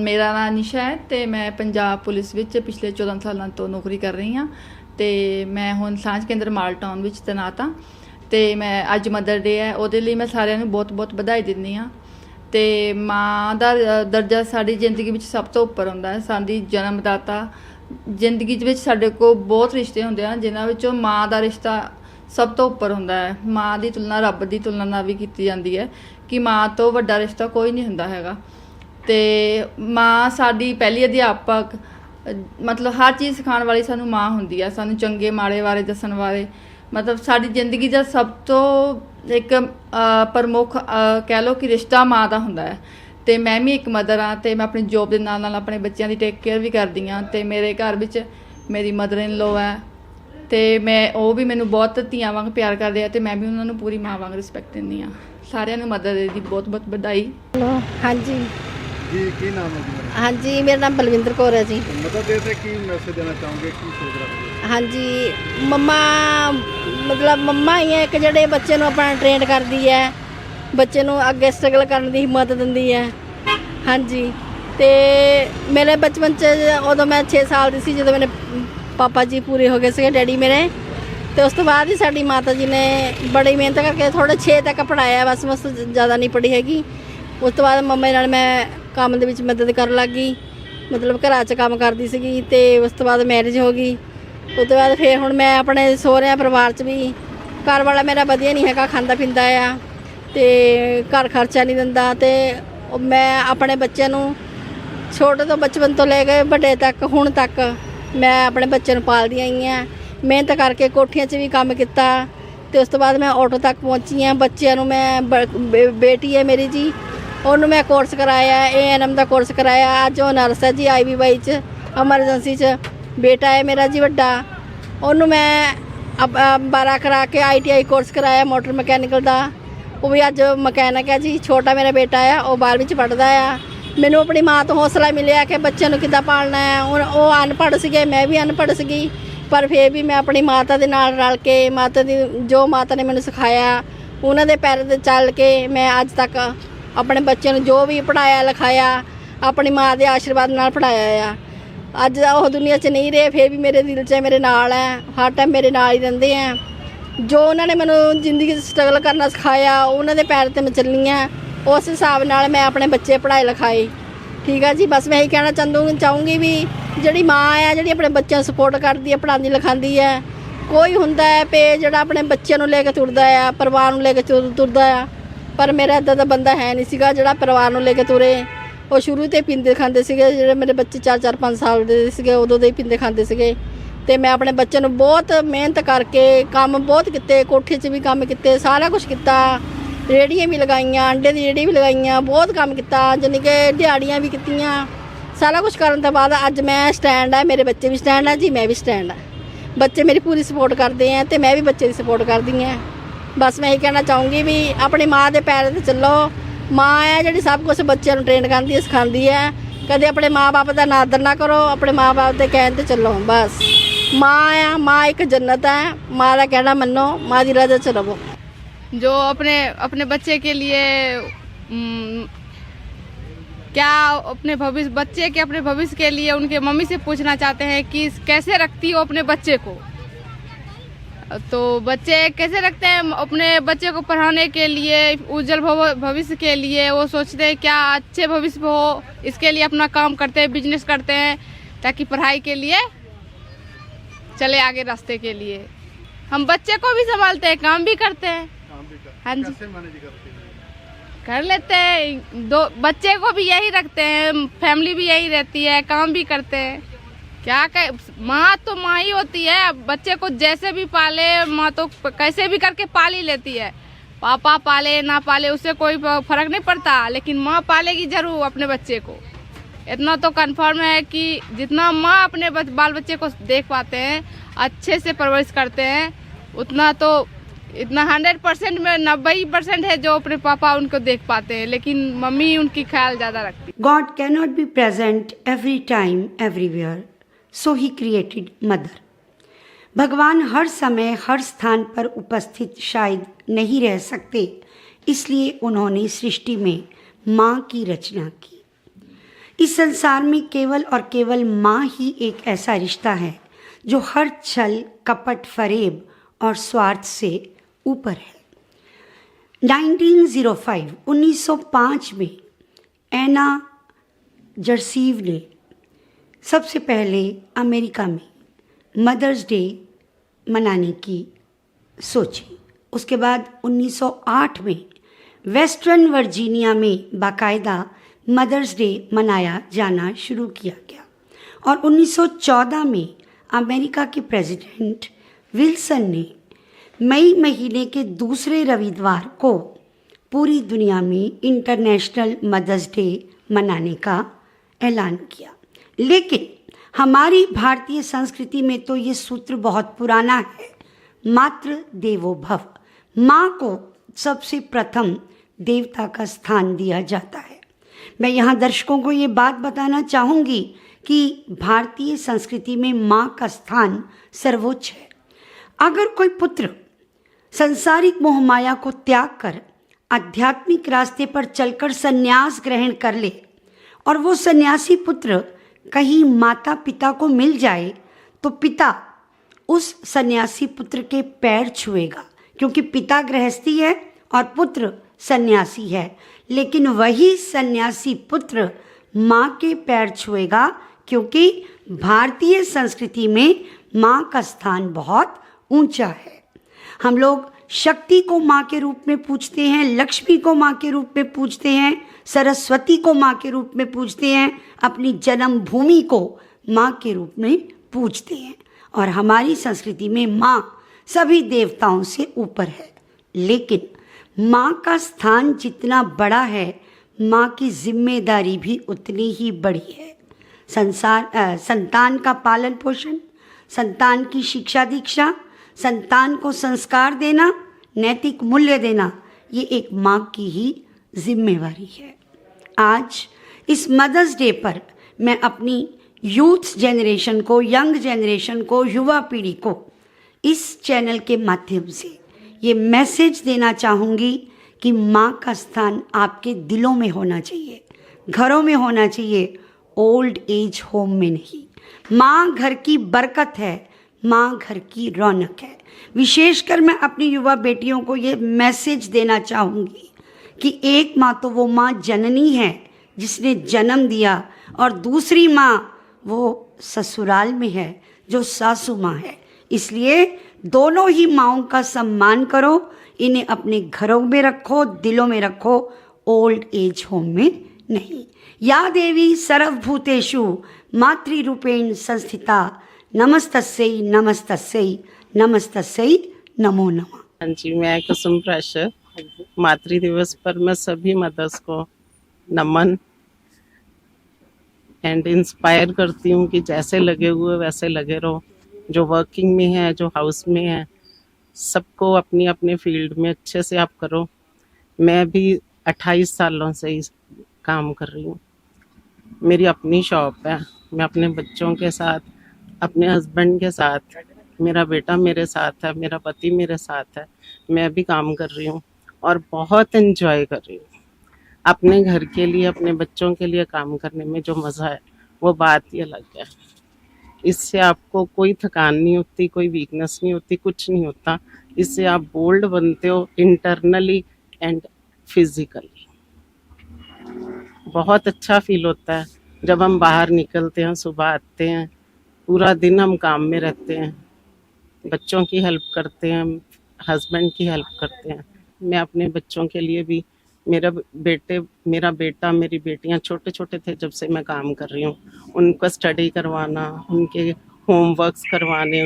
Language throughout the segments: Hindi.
ਮੇਰਾ ਨਾਮ ਨਿਸ਼ਾ ਹੈ ਤੇ ਮੈਂ ਪੰਜਾਬ ਪੁਲਿਸ ਵਿੱਚ ਪਿਛਲੇ 14 ਸਾਲਾਂ ਤੋਂ ਨੌਕਰੀ ਕਰ ਰਹੀ ਹਾਂ ਤੇ ਮੈਂ ਹੁਣ ਸਾਂਝ ਕੇਂਦਰ ਮਾਲ ਟਾਊਨ ਵਿੱਚ ਤੈਨਾਤ ਹਾਂ ਤੇ ਮੈਂ ਅੱਜ ਮਦਰ ਡੇ ਹੈ ਉਹਦੇ ਲਈ ਮੈਂ ਸਾਰਿਆਂ ਨੂੰ ਬਹੁਤ ਵਧਾਈ ਦਿੰਦੀ ਹਾਂ ਤੇ ਮਾਂ ਦਾ ਦਰਜਾ ਸਾਡੀ ਜ਼ਿੰਦਗੀ ਵਿੱਚ ਸਭ ਤੋਂ ਉੱਪਰ ਹੁੰਦਾ ਹੈ। ਸਾਡੀ ਜਨਮਦਾਤਾ ਜ਼ਿੰਦਗੀ ਵਿੱਚ ਸਾਡੇ ਕੋਲ ਬਹੁਤ ਰਿਸ਼ਤੇ ਹੁੰਦੇ ਹਨ ਜਿਨ੍ਹਾਂ ਵਿੱਚੋਂ ਮਾਂ ਦਾ ਰਿਸ਼ਤਾ ਸਭ ਤੋਂ ਉੱਪਰ ਹੁੰਦਾ ਹੈ। ਮਾਂ ਦੀ ਤੁਲਨਾ ਰੱਬ ਦੀ ਤੁਲਨਾ ਨਾਲ ਵੀ ਕੀਤੀ ਜਾਂਦੀ ਹੈ ਕਿ ਮਾਂ ਤੋਂ ਵੱਡਾ ਰਿਸ਼ਤਾ ਕੋਈ ਨਹੀਂ ਹੁੰਦਾ ਹੈਗਾ ਤੇ ਮਾਂ ਸਾਡੀ ਪਹਿਲੀ ਅਧਿਆਪਕ मतलब हर चीज़ सिखाने वाली सानू माँ होंदी है। सानू चंगे माड़े बारे दसन बारे मतलब साड़ी जिंदगी का सब तो एक प्रमुख कह लो कि रिश्ता माँ का होंदा है। तो मैं भी एक मदर हाँ तो मैं अपनी जॉब के नाल नाल अपने बच्चों की टेक केयर भी करदी हाँ। तो मेरे घर विच मेरी मदर इन लॉ है तो मैं वो भी मैनू बहुत धियां वांग प्यार करदे आ तो मैं भी उन्होंने पूरी माँ वांग रिस्पैक्ट दिंदी हाँ। सारिਆਂ ਨੂੰ मदर डे की बहुत बधाई। हाँ जी जी की नाम है जी? हाँ जी मेरा नाम बलविंदर कौर है जी। मदर डे पे की मैसेज देना चाहोगे की सोच रखते हो? हाँ जी मम्मा मतलब मम्मा ही है एक ਜਿਹੜੇ ਬੱਚੇ ਨੂੰ ਆਪਣਾ ਟ੍ਰੇਨ ਕਰਦੀ ਹੈ ਬੱਚੇ ਨੂੰ ਅੱਗੇ ਸਟਰਗਲ ਕਰਨ ਦੀ ਹਿੰਮਤ ਦਿੰਦੀ ਹੈ। हाँ जी ਤੇ ਮੇਰੇ ਬਚਪਨ ਚ ਉਦੋਂ ਮੈਂ 6 ਸਾਲ ਦੀ ਸੀ ਜਦੋਂ ਮੇਰੇ ਪਾਪਾ ਜੀ ਪੂਰੇ ਹੋ ਗਏ ਸੀਗੇ ਡੈਡੀ ਮੇਰੇ ਤੇ ਉਸ ਤੋਂ ਬਾਅਦ ਹੀ ਸਾਡੀ ਮਾਤਾ ਜੀ ਨੇ ਬੜੀ ਮਿਹਨਤ ਕਰਕੇ ਥੋੜਾ 6 ਤੱਕ ਪੜਾਇਆ ਬਸ ਜ਼ਿਆਦਾ ਨਹੀਂ ਪੜ੍ਹੀ ਹੈਗੀ। ਉਸ ਤੋਂ ਬਾਅਦ ਮੰਮਾ ਨਾਲ ਮੈਂ ਕੰਮ ਦੇ ਵਿੱਚ ਮਦਦ ਕਰਨ ਲੱਗ ਗਈ ਮਤਲਬ ਘਰਾਂ 'ਚ ਕੰਮ ਕਰਦੀ ਸੀਗੀ ਤੇ ਉਸ ਤੋਂ ਬਾਅਦ ਮੈਰਿਜ ਹੋ ਗਈ। ਉਸ ਤੋਂ ਬਾਅਦ ਫਿਰ ਹੁਣ ਮੈਂ ਆਪਣੇ ਸਹੁਰਿਆਂ ਪਰਿਵਾਰ 'ਚ ਵੀ ਘਰ ਵਾਲਾ ਮੇਰਾ ਵਧੀਆ ਨਹੀਂ ਹੈਗਾ ਖਾਂਦਾ ਪੀਂਦਾ ਆ ਤੇ ਘਰ ਖਰਚਾ ਨਹੀਂ ਦਿੰਦਾ ਤੇ ਮੈਂ ਆਪਣੇ ਬੱਚਿਆਂ ਨੂੰ ਛੋਟੇ ਤੋਂ ਬਚਪਨ ਤੋਂ ਲੈ ਕੇ ਵੱਡੇ ਤੱਕ ਹੁਣ ਤੱਕ ਮੈਂ ਆਪਣੇ ਬੱਚਿਆਂ ਨੂੰ ਪਾਲਦੀ ਆਈ ਹਾਂ। ਮਿਹਨਤ ਕਰਕੇ ਕੋਠੀਆਂ 'ਚ ਵੀ ਕੰਮ ਕੀਤਾ ਤੇ ਉਸ ਤੋਂ ਬਾਅਦ ਮੈਂ ਆਟੋ ਤੱਕ ਪਹੁੰਚੀ ਹਾਂ। ਬੱਚਿਆਂ ਨੂੰ ਮੈਂ ਬੇਟੀ ਹੈ ਮੇਰੀ ਜੀ ਉਹਨੂੰ ਮੈਂ ਕੋਰਸ ਕਰਾਇਆ ANM ਦਾ ਕੋਰਸ ਕਰਾਇਆ। ਅੱਜ ਉਹ ਨਰਸ ਹੈ ਜੀ IVY 'ਚ ਐਮਰਜੈਂਸੀ 'ਚ। ਬੇਟਾ ਹੈ ਮੇਰਾ ਜੀ ਵੱਡਾ ਉਹਨੂੰ ਮੈਂ 12 ਕਰਾ ਕੇ ITI ਕੋਰਸ ਕਰਾਇਆ ਮੋਟਰ ਮਕੈਨੀਕਲ ਦਾ ਉਹ ਵੀ ਅੱਜ ਮਕੈਨਿਕ ਹੈ ਜੀ। ਛੋਟਾ ਮੇਰਾ ਬੇਟਾ ਆ ਉਹ 12ਵੀਂ 'ਚ ਪੜ੍ਹਦਾ ਆ। ਮੈਨੂੰ ਆਪਣੀ ਮਾਂ ਤੋਂ ਹੌਸਲਾ ਮਿਲਿਆ ਕਿ ਬੱਚਿਆਂ ਨੂੰ ਕਿੱਦਾਂ ਪਾਲਣਾ ਹੈ। ਉਹ ਅਨਪੜ੍ਹ ਸੀਗੇ ਮੈਂ ਵੀ ਅਨਪੜ੍ਹ ਸੀਗੀ ਪਰ ਫਿਰ ਵੀ ਮੈਂ ਆਪਣੀ ਮਾਤਾ ਦੇ ਨਾਲ ਰਲ ਕੇ ਮਾਤਾ ਦੀ ਜੋ ਮਾਤਾ ਨੇ ਮੈਨੂੰ ਸਿਖਾਇਆ ਉਹਨਾਂ ਦੇ ਪੈਰਾਂ 'ਤੇ ਚੱਲ ਕੇ ਮੈਂ ਅੱਜ ਤੱਕ ਆਪਣੇ ਬੱਚਿਆਂ ਨੂੰ ਜੋ ਵੀ ਪੜ੍ਹਾਇਆ ਲਿਖਾਇਆ ਆਪਣੀ ਮਾਂ ਦੇ ਆਸ਼ੀਰਵਾਦ ਨਾਲ ਪੜ੍ਹਾਇਆ ਆ। ਅੱਜ ਉਹ ਦੁਨੀਆ 'ਚ ਨਹੀਂ ਰਹੇ ਫਿਰ ਵੀ ਮੇਰੇ ਦਿਲ 'ਚ ਮੇਰੇ ਨਾਲ ਹੈ ਹਰ ਟਾਈਮ ਮੇਰੇ ਨਾਲ ਹੀ ਰਹਿੰਦੇ ਆ। ਜੋ ਉਹਨਾਂ ਨੇ ਮੈਨੂੰ ਜ਼ਿੰਦਗੀ 'ਚ ਸਟਰਗਲ ਕਰਨਾ ਸਿਖਾਇਆ ਉਹਨਾਂ ਦੇ ਪੈਰ 'ਤੇ ਮੈਂ ਚੱਲੀ ਹਾਂ ਉਸ ਹਿਸਾਬ ਨਾਲ ਮੈਂ ਆਪਣੇ ਬੱਚੇ ਪੜ੍ਹਾਏ ਲਿਖਾਏ। ਠੀਕ ਆ ਜੀ ਬਸ ਮੈਂ ਇਹੀ ਕਹਿਣਾ ਚਾਹੂੰਗੀ ਵੀ ਜਿਹੜੀ ਮਾਂ ਆ ਜਿਹੜੀ ਆਪਣੇ ਬੱਚਿਆਂ ਨੂੰ ਸਪੋਰਟ ਕਰਦੀ ਹੈ ਪੜ੍ਹਾਉਂਦੀ ਲਿਖਾਉਂਦੀ ਹੈ। ਕੋਈ ਹੁੰਦਾ ਹੈ ਪੇ ਜਿਹੜਾ ਆਪਣੇ ਬੱਚਿਆਂ ਨੂੰ ਲੈ ਕੇ ਤੁਰਦਾ ਆ ਪਰਿਵਾਰ ਨੂੰ ਲੈ ਕੇ ਤੁਰਦਾ ਆ ਪਰ ਮੇਰਾ ਇੱਦਾਂ ਦਾ ਬੰਦਾ ਹੈ ਨਹੀਂ ਸੀਗਾ ਜਿਹੜਾ ਪਰਿਵਾਰ ਨੂੰ ਲੈ ਕੇ ਤੁਰੇ। ਉਹ ਸ਼ੁਰੂ ਤੋਂ ਪੀਂਦੇ ਖਾਂਦੇ ਸੀਗੇ ਜਿਹੜੇ ਮੇਰੇ ਬੱਚੇ 4-4 5 ਸਾਲ ਦੇ ਸੀਗੇ ਉਦੋਂ ਦੇ ਹੀ ਪੀਂਦੇ ਖਾਂਦੇ ਸੀਗੇ ਤੇ ਮੈਂ ਆਪਣੇ ਬੱਚਿਆਂ ਨੂੰ ਬਹੁਤ ਮਿਹਨਤ ਕਰਕੇ ਕੰਮ ਬਹੁਤ ਕੀਤੇ ਕੋਠੇ 'ਚ ਵੀ ਕੰਮ ਕੀਤੇ ਸਾਰਾ ਕੁਛ ਕੀਤਾ ਰੇਹੜੀਆਂ ਵੀ ਲਗਾਈਆਂ ਅੰਡੇ ਦੀ ਰੇਹੜੀ ਵੀ ਲਗਾਈਆਂ ਬਹੁਤ ਕੰਮ ਕੀਤਾ ਜਾਣੀ ਕਿ ਦਿਹਾੜੀਆਂ ਵੀ ਕੀਤੀਆਂ ਸਾਰਾ ਕੁਛ ਕਰਨ ਤੋਂ ਬਾਅਦ ਅੱਜ ਮੈਂ ਸਟੈਂਡ ਆ ਮੇਰੇ ਬੱਚੇ ਵੀ ਸਟੈਂਡ ਆ ਜੀ ਮੈਂ ਵੀ ਸਟੈਂਡ ਆ। ਬੱਚੇ ਮੇਰੀ ਪੂਰੀ ਸਪੋਰਟ ਕਰਦੇ ਆ ਤੇ ਮੈਂ ਵੀ ਬੱਚੇ ਦੀ ਸਪੋਰਟ ਕਰਦੀ ਹਾਂ। ਬਸ ਮੈਂ ਇਹ ਕਹਿਣਾ ਚਾਹੂੰਗੀ ਵੀ ਆਪਣੀ ਮਾਂ ਦੇ ਪੈਰਾਂ 'ਤੇ ਚੱਲੋ। ਮਾਂ ਹੈ ਜਿਹੜੀ ਸਭ ਕੁਛ ਬੱਚਿਆਂ ਨੂੰ ਟ੍ਰੇਨ ਕਰਦੀ ਹੈ ਸਿਖਾਉਂਦੀ ਹੈ। ਕਦੇ ਆਪਣੇ ਮਾਂ-ਬਾਪ ਦਾ ਨਾਦਰ ਨਾ ਕਰੋ ਆਪਣੇ ਮਾਂ-ਬਾਪ ਦੇ ਕਹਿਣ 'ਤੇ ਚੱਲੋ। ਬਸ ਮਾਂ ਆ ਮਾਂ ਇੱਕ ਜन्नत है माँ का कहना मनो माँ की रजा च रहो। जो अपने बच्चे के लिए क्या अपने बच्चे के अपने भविष्य के लिए उनके मम्मी से पूछना चाहते हैं कि कैसे रखती हो अपने बच्चे को। तो बच्चे कैसे रखते हैं अपने बच्चे को पढ़ाने के लिए उज्जवल भविष्य के लिए वो सोचते हैं क्या अच्छे भविष्य हो इसके लिए अपना काम करते हैं बिजनेस करते हैं ताकि पढ़ाई के लिए चले आगे रास्ते के लिए। हम बच्चे को भी संभालते हैं काम भी करते हैं। हाँ जी कैसे मैनेज करते हैं? कर लेते हैं दो बच्चे को भी यही रखते हैं फैमिली भी यही रहती है काम भी करते हैं। क्या माँ तो माँ ही होती है बच्चे को जैसे भी पाले माँ तो कैसे भी करके पाल ही लेती है। पापा पाले ना पाले उससे कोई फर्क नहीं पड़ता लेकिन माँ पालेगी जरूर अपने बच्चे को। इतना तो कंफर्म है कि जितना माँ अपने बाल बच्चे को देख पाते हैं अच्छे से परवरिश करते हैं उतना तो इतना 100% में 90% है जो अपने पापा उनको देख पाते हैं लेकिन मम्मी उनकी ख्याल ज़्यादा रखती है। God cannot be present every time everywhere, so he created mother. भगवान हर समय हर स्थान पर उपस्थित शायद नहीं रह सकते इसलिए उन्होंने सृष्टि में माँ की रचना की। इस संसार में केवल और केवल माँ ही एक ऐसा रिश्ता है जो हर छल, कपट, फरेब और स्वार्थ से ऊपर है। 1905 में एना जर्सीव ने सबसे पहले अमेरिका में मदर्स डे मनाने की सोची। उसके बाद 1908 में वेस्टर्न वर्जीनिया में बाकायदा मदर्स डे मनाया जाना शुरू किया गया और 1914 में अमेरिका के प्रेसिडेंट विल्सन ने मई महीने के दूसरे रविवार को पूरी दुनिया में इंटरनेशनल मदर्स डे मनाने का ऐलान किया। लेकिन हमारी भारतीय संस्कृति में तो ये सूत्र बहुत पुराना है, मातृ देवो भव। माँ को सबसे प्रथम देवता का स्थान दिया जाता है। मैं यहाँ दर्शकों को ये बात बताना चाहूँगी कि भारतीय संस्कृति में माँ का स्थान सर्वोच्च है। अगर कोई पुत्र संसारिक मोहमाया को त्याग कर आध्यात्मिक रास्ते पर चलकर संन्यास ग्रहण कर ले और वो सन्यासी पुत्र कहीं माता पिता को मिल जाए तो पिता उस सन्यासी पुत्र के पैर छुएगा, क्योंकि पिता गृहस्थी है और पुत्र सन्यासी है। लेकिन वही सन्यासी पुत्र माँ के पैर छुएगा, क्योंकि भारतीय संस्कृति में माँ का स्थान बहुत ऊंचा है। हम लोग शक्ति को माँ के रूप में पूजते हैं, लक्ष्मी को माँ के रूप में पूजते हैं, सरस्वती को माँ के रूप में पूजते हैं, अपनी जन्मभूमि को माँ के रूप में पूजते हैं। और हमारी संस्कृति में माँ सभी देवताओं से ऊपर है। लेकिन माँ का स्थान जितना बड़ा है, माँ की जिम्मेदारी भी उतनी ही बड़ी है। संतान का पालन पोषण, संतान की शिक्षा दीक्षा, संतान को संस्कार देना, नैतिक मूल्य देना, ये एक माँ की ही जिम्मेवारी है। आज इस मदर्स डे पर मैं अपनी यूथ जनरेशन को, यंग जनरेशन को, युवा पीढ़ी को इस चैनल के माध्यम से ये मैसेज देना चाहूँगी कि माँ का स्थान आपके दिलों में होना चाहिए, घरों में होना चाहिए, ओल्ड एज होम में नहीं। माँ घर की बरकत है, माँ घर की रौनक है। विशेषकर मैं अपनी युवा बेटियों को ये मैसेज देना चाहूँगी कि एक माँ तो वो माँ जननी है जिसने जन्म दिया, और दूसरी माँ वो ससुराल में है जो सासू माँ है। इसलिए दोनों ही माँओं का सम्मान करो, इन्हें अपने घरों में रखो, दिलों में रखो, ओल्ड एज होम में नहीं। या देवी सर्वभूतेषु मातृरूपेण संस्थिता, नमस्तस्यै नमस्तस्यै नमस्तस्यै नमो नमः। हाँ जी, मैं कुसुम प्रेशर। मातृ दिवस पर मैं सभी मदर्स को नमन एंड इंस्पायर करती हूँ कि जैसे लगे हुए वैसे लगे रहो। जो वर्किंग में है, जो हाउस में है, सबको अपनी अपने फील्ड में अच्छे से आप करो। मैं भी 28 सालों से इस काम कर रही हूँ। मेरी अपनी शॉप है। मैं अपने बच्चों के साथ, अपने हस्बैंड के साथ, मेरा बेटा मेरे साथ है, मेरा पति मेरे साथ है, मैं भी काम कर रही हूँ और बहुत एंजॉय कर रही हूँ। अपने घर के लिए, अपने बच्चों के लिए काम करने में जो मज़ा है वो बात ही अलग है। इससे आपको कोई थकान नहीं होती, कोई वीकनेस नहीं होती, कुछ नहीं होता। इससे आप बोल्ड बनते हो इंटरनली एंड फिजिकली। बहुत अच्छा फील होता है जब हम बाहर निकलते हैं, सुबह आते हैं, पूरा दिन हम काम में रहते हैं, बच्चों की हेल्प करते हैं, हस्बैंड की हेल्प करते हैं। मैं अपने बच्चों के लिए भी, मेरा बेटा मेरी बेटियां छोटे छोटे थे जब से मैं काम कर रही हूँ। उनको स्टडी करवाना, उनके होमवर्क्स करवाने,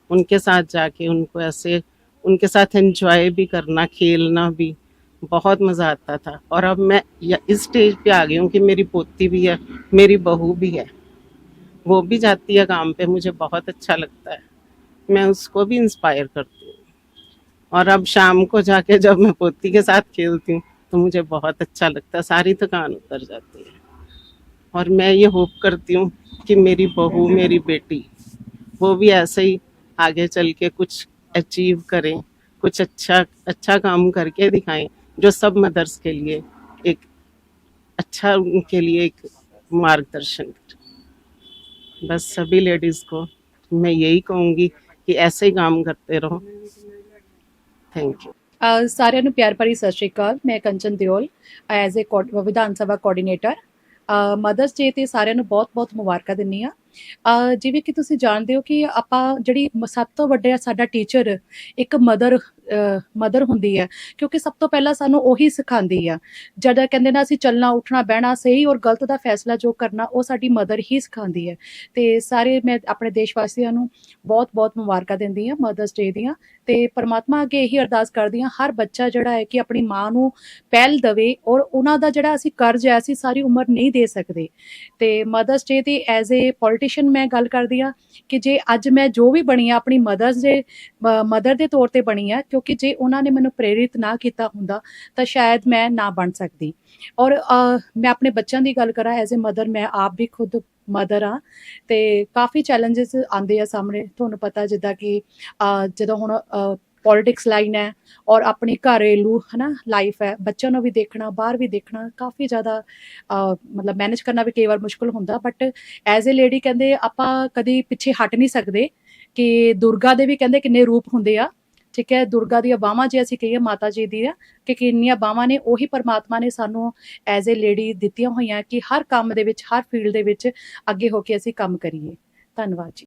उनके साथ जाके उनको ऐसे उनके साथ एंजॉय भी करना, खेलना भी बहुत मज़ा आता था। और अब मैं इस स्टेज पे आ गई हूँ कि मेरी पोती भी है, मेरी बहू भी है, वो भी जाती है काम पे, मुझे बहुत अच्छा लगता है। मैं उसको भी इंस्पायर करती हूँ। और अब शाम को जाके जब मैं पोती के साथ खेलती हूँ तो मुझे बहुत अच्छा लगता है, सारी थकान उतर जाती है। और मैं ये होप करती हूँ कि मेरी बहू, मेरी बेटी, वो भी ऐसे ही आगे चल के कुछ अचीव करें, कुछ अच्छा काम करके दिखाएं, जो सब मदर्स के लिए एक अच्छा उनके लिए एक मार्गदर्शन करें। बस सभी लेडीज़ को मैं यही कहूँगी कि ऐसे ही काम करते रहो। Thank you. ਸਾਰਿਆਂ ਨੂੰ ਪਿਆਰ ਭਰੀ ਸਤਿ ਸ਼੍ਰੀ ਅਕਾਲ। ਮੈਂ ਕੰਚਨ Deol as a Vidhan Sabha coordinator. Mothers ਡੇ ਤੇ ਸਾਰਿਆਂ ਨੂੰ ਬਹੁਤ-ਬਹੁਤ ਮੁਬਾਰਕਾਂ ਦਿੰਦੀ ਆ। ਜਿਵੇਂ ਕਿ ਤੁਸੀਂ ਜਾਣਦੇ ਹੋ ਕਿ ਆਪਾਂ ਜਿਹੜੀ ਸਭ ਤੋਂ ਵੱਡਾ ਸਾਡਾ ਟੀਚਰ ਇੱਕ ਮਦਰ ਹੁੰਦੀ ਹੈ, ਕਿਉਂਕਿ ਸਭ ਤੋਂ ਪਹਿਲਾਂ ਸਾਨੂੰ ਉਹੀ ਸਿਖਾਉਂਦੀ ਆ। ਜਦੋਂ ਕਹਿੰਦੇ ਨਾ ਅਸੀਂ ਚੱਲਣਾ ਉੱਠਣਾ ਬਹਿਣਾ ਸਹੀ ਔਰ ਗਲਤ ਦਾ ਫੈਸਲਾ ਜੋ ਕਰਨਾ ਉਹ ਸਾਡੀ ਮਦਰ ਹੀ ਸਿਖਾਉਂਦੀ ਹੈ। ਤੇ ਸਾਰੇ ਮੈਂ ਆਪਣੇ ਦੇਸ਼ ਵਾਸੀਆਂ ਨੂੰ ਬਹੁਤ-ਬਹੁਤ ਮੁਬਾਰਕਾਂ ਦਿੰਦੀ ਹਾਂ ਮਦਰਸ ਡੇ ਦੀਆਂ। ਤੇ ਪਰਮਾਤਮਾ ਅੱਗੇ ਇਹੀ ਅਰਦਾਸ ਕਰਦੀ ਹਾਂ ਹਰ ਬੱਚਾ ਜਿਹੜਾ ਹੈ ਕਿ ਆਪਣੀ ਮਾਂ ਨੂੰ ਪਹਿਲ ਦੇਵੇ ਔਰ ਉਹਨਾਂ ਦਾ ਜਿਹੜਾ ਅਸੀਂ ਕਰਜ਼ ਹੈ ਅਸੀਂ ਸਾਰੀ ਉਮਰ ਨਹੀਂ ਦੇ ਸਕਦੇ। ਤੇ ਮਦਰਸ ਡੇ ਤੇ ਐਜ਼ ਏ ਪੋਲੀਟੀਸ਼ੀਅਨ ਮੈਂ ਗੱਲ ਕਰਦੀ ਹਾਂ ਕਿ ਜੇ ਅੱਜ ਮੈਂ ਜੋ ਵੀ ਬਣੀ ਆ ਆਪਣੀ ਮਦਰ ਦੇ ਤੌਰ ਤੇ ਬਣੀ ਆ, ਕਿਉਂਕਿ ਜੇ ਉਹਨਾਂ ਨੇ ਮੈਨੂੰ ਪ੍ਰੇਰਿਤ ਨਾ ਕੀਤਾ ਹੁੰਦਾ ਤਾਂ ਸ਼ਾਇਦ ਮੈਂ ਨਾ ਬਣ ਸਕਦੀ। ਔਰ ਮੈਂ ਆਪਣੇ ਬੱਚਿਆਂ ਦੀ ਗੱਲ ਕਰਾਂ ਐਜ਼ ਏ ਮਦਰ, ਮੈਂ ਆਪ ਵੀ ਖੁਦ ਮਦਰ ਆ ਤੇ ਕਾਫੀ ਚੈਲੰਜਸ ਆਉਂਦੇ ਆ ਸਾਹਮਣੇ। ਤੁਹਾਨੂੰ ਪਤਾ ਜਿੱਦਾਂ ਕਿ ਜਦੋਂ ਹੁਣ ਪੋਲੀਟਿਕਸ ਲਾਈਨ ਹੈ ਔਰ ਆਪਣੀ ਘਰੇਲੂ ਲਾਈਫ ਹੈ, ਬੱਚਿਆਂ ਨੂੰ ਵੀ ਦੇਖਣਾ ਬਾਹਰ ਵੀ ਦੇਖਣਾ, ਕਾਫੀ ਜ਼ਿਆਦਾ ਮਤਲਬ ਮੈਨੇਜ ਕਰਨਾ ਵੀ ਕਈ ਵਾਰ ਮੁਸ਼ਕਿਲ ਹੁੰਦਾ। ਬਟ ਐਜ਼ ਏ ਲੇਡੀ ਕਹਿੰਦੇ ਆਪਾਂ ਕਦੀ ਪਿੱਛੇ ਹਟ ਨਹੀਂ ਸਕਦੇ ਕਿ ਦੁਰਗਾ ਦੇ ਵੀ ਕਹਿੰਦੇ ਕਿੰਨੇ ਰੂਪ ਹੁੰਦੇ ਆ। ਠੀਕ ਹੈ, ਦੁਰਗਾ ਦੀਆਂ ਬਾਹਾਂ ਜੇ ਅਸੀਂ ਕਹੀਏ ਮਾਤਾ ਜੀ ਦੀ ਆ ਕਿ ਕਿੰਨੀਆਂ ਬਾਹਾਂ ਨੇ, ਉਹੀ ਪਰਮਾਤਮਾ ਨੇ ਸਾਨੂੰ ਐਜ਼ ਏ ਲੇਡੀ ਦਿੱਤੀਆਂ ਹੋਈਆਂ ਕਿ ਹਰ ਕੰਮ ਦੇ ਵਿੱਚ ਹਰ ਫੀਲਡ ਦੇ ਵਿੱਚ ਅੱਗੇ ਹੋ ਕੇ ਅਸੀਂ ਕੰਮ ਕਰੀਏ। ਧੰਨਵਾਦ ਜੀ।